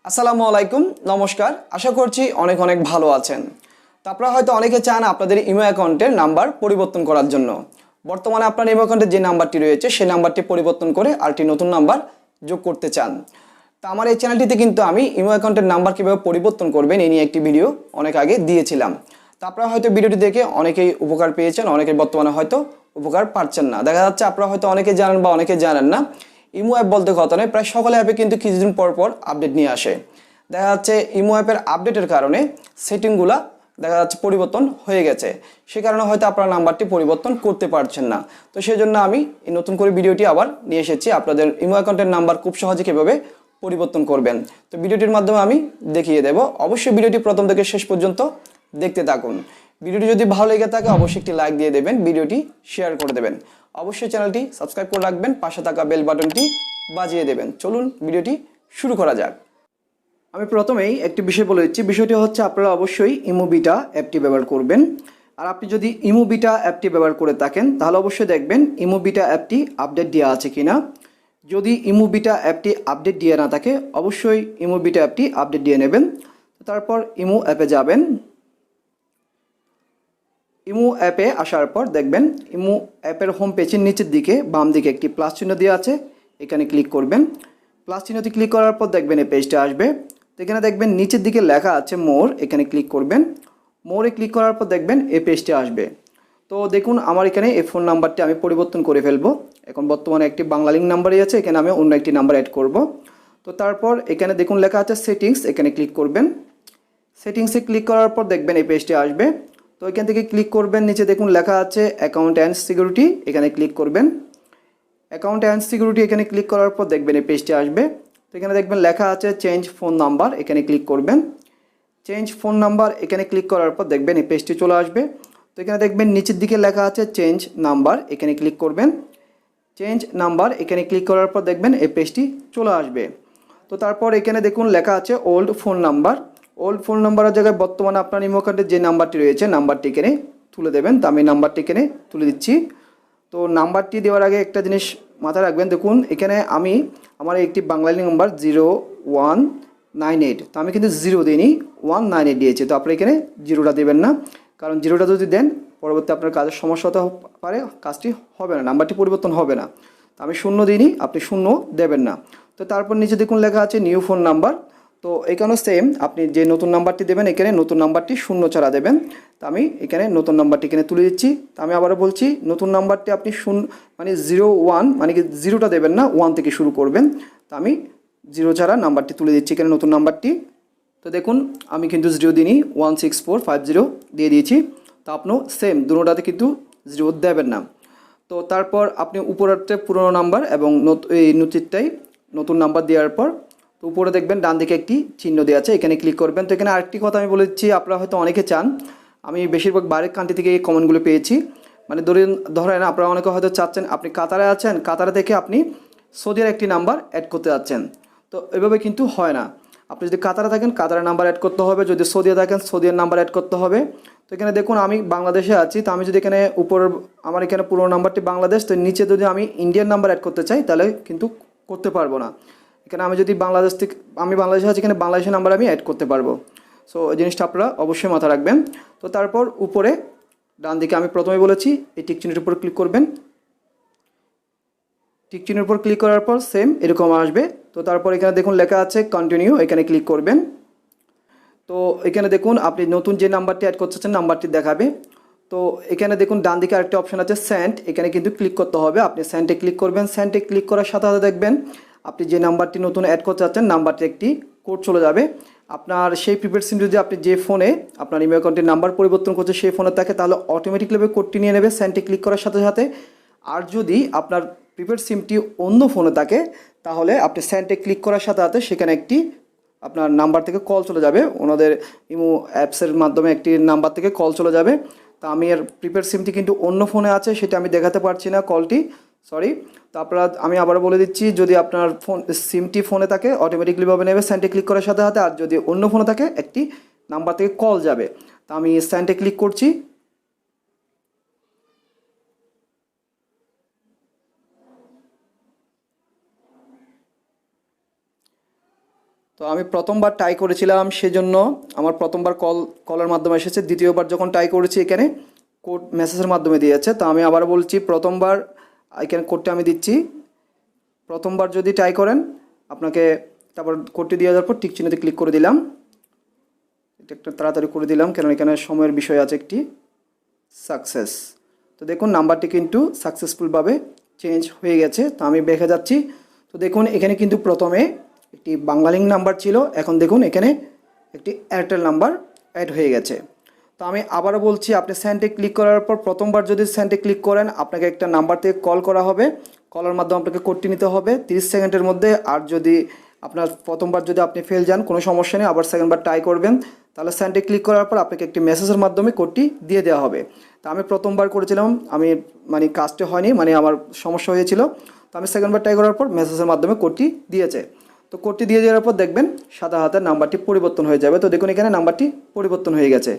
আসসালামু আলাইকুম, নমস্কার। আশা করছি অনেক অনেক ভালো আছেন। তো আপনারা হয়তো অনেকে চান আপনাদের ইমো অ্যাকাউন্টের নাম্বার পরিবর্তন করার জন্য। বর্তমানে আপনার ইমো অ্যাকাউন্টে যে নাম্বারটি রয়েছে সেই নাম্বারটি পরিবর্তন করে আরেকটি নতুন নাম্বার যোগ করতে চান। তো আমার এই চ্যানেলটিতে কিন্তু আমি ইমো অ্যাকাউন্টের নাম্বার কীভাবে পরিবর্তন করবেন এই নিয়ে একটি ভিডিও অনেক আগে দিয়েছিলাম। তো আপনারা হয়তো ভিডিওটি দেখে অনেকেই উপকার পেয়েছেন, অনেকে বর্তমানে হয়তো উপকার পাচ্ছেন না। দেখা যাচ্ছে আপনারা হয়তো অনেকে জানেন বা অনেকে জানেন না, ইমো অ্যাপ বলতে কথা নয়, প্রায় সকল অ্যাপে কিন্তু কিছুদিন পর পর আপডেট নিয়ে আসে। দেখা যাচ্ছে ইমো অ্যাপের আপডেটের কারণে সেটিংগুলা দেখা যাচ্ছে পরিবর্তন হয়ে গেছে, সে কারণে হয়তো আপনার নাম্বারটি পরিবর্তন করতে পারছেন না। তো সেই জন্য আমি এই নতুন করে ভিডিওটি আবার নিয়ে এসেছি, আপনাদের ইমো অ্যাকাউন্টের নাম্বার খুব সহজে কীভাবে পরিবর্তন করবেন। তো ভিডিওটির মাধ্যমে আমি দেখিয়ে দেব। অবশ্যই ভিডিওটি প্রথম থেকে শেষ পর্যন্ত দেখতে থাকুন। ভিডিওটি যদি ভালো লেগে থাকে অবশ্যই একটি লাইক দিয়ে দেবেন, ভিডিওটি শেয়ার করে দেবেন, অবশ্যই চ্যানেলটি সাবস্ক্রাইব করে রাখবেন, পাশে থাকা বেল বাটনটি বাজিয়ে দেবেন। চলুন ভিডিওটি শুরু করা যাক। আমি প্রথমেই একটি বিষয় বলে দিচ্ছি, বিষয়টি হচ্ছে আপনারা অবশ্যই ইমো বিটা অ্যাপটি ব্যবহার করবেন। আর আপনি যদি ইমো বিটা অ্যাপটি ব্যবহার করে থাকেন তাহলে অবশ্যই দেখবেন ইমো বিটা অ্যাপটি আপডেট দেওয়া আছে কিনা। যদি ইমো বিটা অ্যাপটি আপডেট দিয়ে না থাকে অবশ্যই ইমো বিটা অ্যাপটি আপডেট দিয়ে নেবেন। তারপর ইমো অ্যাপে যাবেন। ইমো অ্যাপে আসার পর দেখবেন ইমো অ্যাপের হোম পেজের নিচের দিকে বাম দিকে একটি প্লাস চিহ্ন দেওয়া আছে, এখানে ক্লিক করবেন। প্লাস চিহ্নটি ক্লিক করার পর দেখবেন এই পেজটা আসবে। তো এখানে দেখবেন নিচের দিকে লেখা আছে মোর, এখানে ক্লিক করবেন। মোরে ক্লিক করার পর দেখবেন এই পেজটা আসবে। তো দেখুন আমার এখানে এই ফোন নাম্বারটি আমি পরিবর্তন করে ফেলবো। এখন বর্তমানে একটি বাংলা লিঙ্ক নাম্বারই আছে, এখানে আমি অন্য একটি নাম্বার অ্যাড করব। তো তারপর এখানে দেখুন লেখা আছে সেটিংস, এখানে ক্লিক করবেন। সেটিংসে ক্লিক করার পর দেখবেন এই পেজটি আসবে। তো এখান থেকে ক্লিক করবেন, নিচে দেখুন লেখা আছে অ্যাকাউন্ট অ্যান্ড সিকিউরিটি, এখানে ক্লিক করবেন। অ্যাকাউন্ট অ্যান্ড সিকিউরিটি এখানে ক্লিক করার পর দেখবেন এই পেজটি আসবে। তো এখানে দেখবেন লেখা আছে চেঞ্জ ফোন নাম্বার, এখানে ক্লিক করবেন। চেঞ্জ ফোন নাম্বার এখানে ক্লিক করার পর দেখবেন এই পেজটি চলে আসবে। তো এখানে দেখবেন নিচের দিকে লেখা আছে চেঞ্জ নাম্বার, এখানে ক্লিক করবেন। চেঞ্জ নাম্বার এখানে ক্লিক করার পর দেখবেন এই পেজটি চলে আসবে। তো তারপর এখানে দেখুন লেখা আছে old phone number. Old phone নাম্বারের জায়গায় বর্তমানে আপনার ইমো কার্ডের যে নাম্বারটি রয়েছে নাম্বারটি এখানে তুলে দেবেন। তো আমি নাম্বারটি এখানে তুলে দিচ্ছি। তো নাম্বারটি দেওয়ার আগে একটা জিনিস মাথায় রাখবেন, দেখুন এখানে আমি আমার একটি বাংলালি নাম্বার 0198, তো আমি কিন্তু 0 দিইনি, 198 দিয়েছি। তো আপনি এখানে 0টা দেবেন না, কারণ 0টা যদি দেন পরবর্তী আপনার কাজের সমস্যা হতে পারে, কাজটি হবে না, নাম্বারটি পরিবর্তন হবে না। তো আমি 0 দিইনি, আপনি 0 দেবেন না। তো তারপর নিচে দেখুন লেখা আছে নিউ ফোন নাম্বার। তো এখানেও সেম, আপনি যে নতুন নাম্বারটি দেবেন এখানে নতুন নাম্বারটি 0 ছাড়া দেবেন। তো আমি এখানে নতুন নাম্বারটি এখানে তুলে দিচ্ছি। তো আমি আবারও বলছি নতুন নাম্বারটি আপনি মানে 01 মানে কি 0টা দেবেন না, 1 থেকে শুরু করবেন। তো আমি 0 ছাড়া নাম্বারটি তুলে দিচ্ছি এখানে নতুন নাম্বারটি। তো দেখুন আমি কিন্তু 0 দিইনি, 16450 দিয়ে দিয়েছি। তো আপনিও সেম দুটোটাতে কিন্তু 0 দেবেন না। তো তারপর আপনি উপরেরটা পুরনো নাম্বার এবং এই নথিটাই নতুন নাম্বার দেওয়ার পর তো উপরে দেখবেন ডান দিকে একটি চিহ্ন দেওয়া আছে, এখানে ক্লিক করবেন। তো এখানে আরেকটি কথা আমি বলে দিচ্ছি, আপনারা হয়তো অনেকে চান, আমি বেশিরভাগ বাইরের কান্ট্রি থেকে এই কমেন্টগুলো পেয়েছি, মানে ধরেন আপনারা অনেকে হয়তো চাচ্ছেন আপনি কাতারে আছেন, কাতারে থেকে আপনি সৌদির একটি নাম্বার অ্যাড করতে যাচ্ছেন। তো এভাবে কিন্তু হয় না। আপনি যদি কাতারে থাকেন কাতারের নাম্বার অ্যাড করতে হবে, যদি সৌদিয়া থাকেন সৌদিয়ার নাম্বার অ্যাড করতে হবে। তো এখানে দেখুন আমি বাংলাদেশে আছি, তো আমি যদি এখানে আমার এখানে পুরো নাম্বারটি বাংলাদেশ, তো নিচে যদি আমি ইন্ডিয়ান নাম্বার অ্যাড করতে চাই তাহলে কিন্তু করতে পারবো না। এখানে আমি যদি আমি বাংলাদেশে আছি, এখানে বাংলাদেশের নাম্বার আমি অ্যাড করতে পারবো। সো এই জিনিসটা আপনারা অবশ্যই মাথায় রাখবেন। তো তারপর উপরে ডান দিকে আমি প্রথমে বলেছি এই টিক চিহ্নের উপর ক্লিক করবেন। টিক চিহ্নের উপর ক্লিক করার পর সেম এরকম আসবে। তো তারপর এখানে দেখুন লেখা আছে কন্টিনিউ, এখানে ক্লিক করবেন। তো এখানে দেখুন আপনি নতুন যে নাম্বারটি অ্যাড করতেছেন নাম্বারটি দেখাবে। তো এখানে দেখুন ডান দিকে আরেকটা অপশন আছে সেন্ড, এখানে কিন্তু ক্লিক করতে হবে, আপনি সেন্ডে ক্লিক করবেন। সেন্ডে ক্লিক করার সাথে সাথে দেখবেন আপনি যে নাম্বারটি নতুন অ্যাড করতে চাচ্ছেন নাম্বারটি একটি কোড চলে যাবে আপনার সেই প্রিপেড সিম। যদি আপনি যে ফোনে আপনার ইমেল অ্যাকাউন্টের নাম্বার পরিবর্তন করছে সেই ফোনে থাকে তাহলে অটোমেটিকভাবে কোডটি নিয়ে নেবে সেন্ডে ক্লিক করার সাথে সাথে। আর যদি আপনার প্রিপেড সিমটি অন্য ফোনে থাকে তাহলে আপনি সেন্ডে ক্লিক করার সাথে সাথে সেখানে একটি আপনার নাম্বার থেকে কল চলে যাবে, ওনাদের ইমো অ্যাপসের মাধ্যমে একটি নাম্বার থেকে কল চলে যাবে। তো আমি এর প্রিপেড সিমটি কিন্তু অন্য ফোনে আছে, সেটা আমি দেখাতে পারছি না কলটি, সরি। তো আপনারা আমি আবার বলে দিচ্ছি, যদি আপনার সিমটি ফোনে থাকে অটোমেটিকলিভাবে নেবে সেন্ডে ক্লিক করার সাথে সাথে, আর যদি অন্য ফোনে থাকে একটি নাম্বার থেকে কল যাবে। তো আমি সেন্ডে ক্লিক করছি। তো আমি প্রথমবার ট্রাই করেছিলাম, সেজন্য আমার প্রথমবার কলের মাধ্যমে এসেছে। দ্বিতীয়বার যখন ট্রাই করেছি এখানে কোড মেসেজের মাধ্যমে দিয়েছে। তো আমি আবার বলছি, প্রথমবার এখানে কোডটা আমি দিচ্ছি। প্রথমবার যদি ট্রাই করেন আপনাকে, তারপর কোডটি দিয়ে যাওয়ার পর টিক চিহ্নতে ক্লিক করে দিলাম। এটা একটু তাড়াতাড়ি করে দিলাম কারণ এখানে সময়ের বিষয় আছে একটি। সাকসেস। তো দেখুন নাম্বারটি কিন্তু সাকসেসফুলভাবে চেঞ্জ হয়ে গেছে। তো আমি দেখে যাচ্ছি। তো দেখুন এখানে কিন্তু প্রথমে একটি বাংলালিংক নাম্বার ছিল, এখন দেখুন এখানে একটি এয়ারটেল নাম্বার অ্যাড হয়ে গেছে। তো আমি আবারও বলছি, আপনি সেন্ডে ক্লিক করার পর প্রথমবার যদি সেন্ডে ক্লিক করেন আপনাকে একটা নাম্বার থেকে কল করা হবে। কলের মাধ্যমে আপনাকে কোডটি নিতে হবে 30 সেকেন্ডের মধ্যে। আর যদি আপনার প্রথমবার যদি আপনি ফেল যান, কোনো সমস্যা নেই, আবার সেকেন্ডবার ট্রাই করবেন। তাহলে সেন্ডে ক্লিক করার পর আপনাকে একটি মেসেজের মাধ্যমে কোডটি দিয়ে দেওয়া হবে। তো আমি প্রথমবার করেছিলাম, আমি কাজটি হয়নি, আমার সমস্যা হয়েছিল। তো আমি সেকেন্ডবার ট্রাই করার পর মেসেজের মাধ্যমে কোডটি দিয়েছে। তো কোডটি দিয়ে দেওয়ার পর দেখবেন সাদা হাতের নাম্বারটি পরিবর্তন হয়ে যাবে। তো দেখুন এখানে নাম্বারটি পরিবর্তন হয়ে গেছে।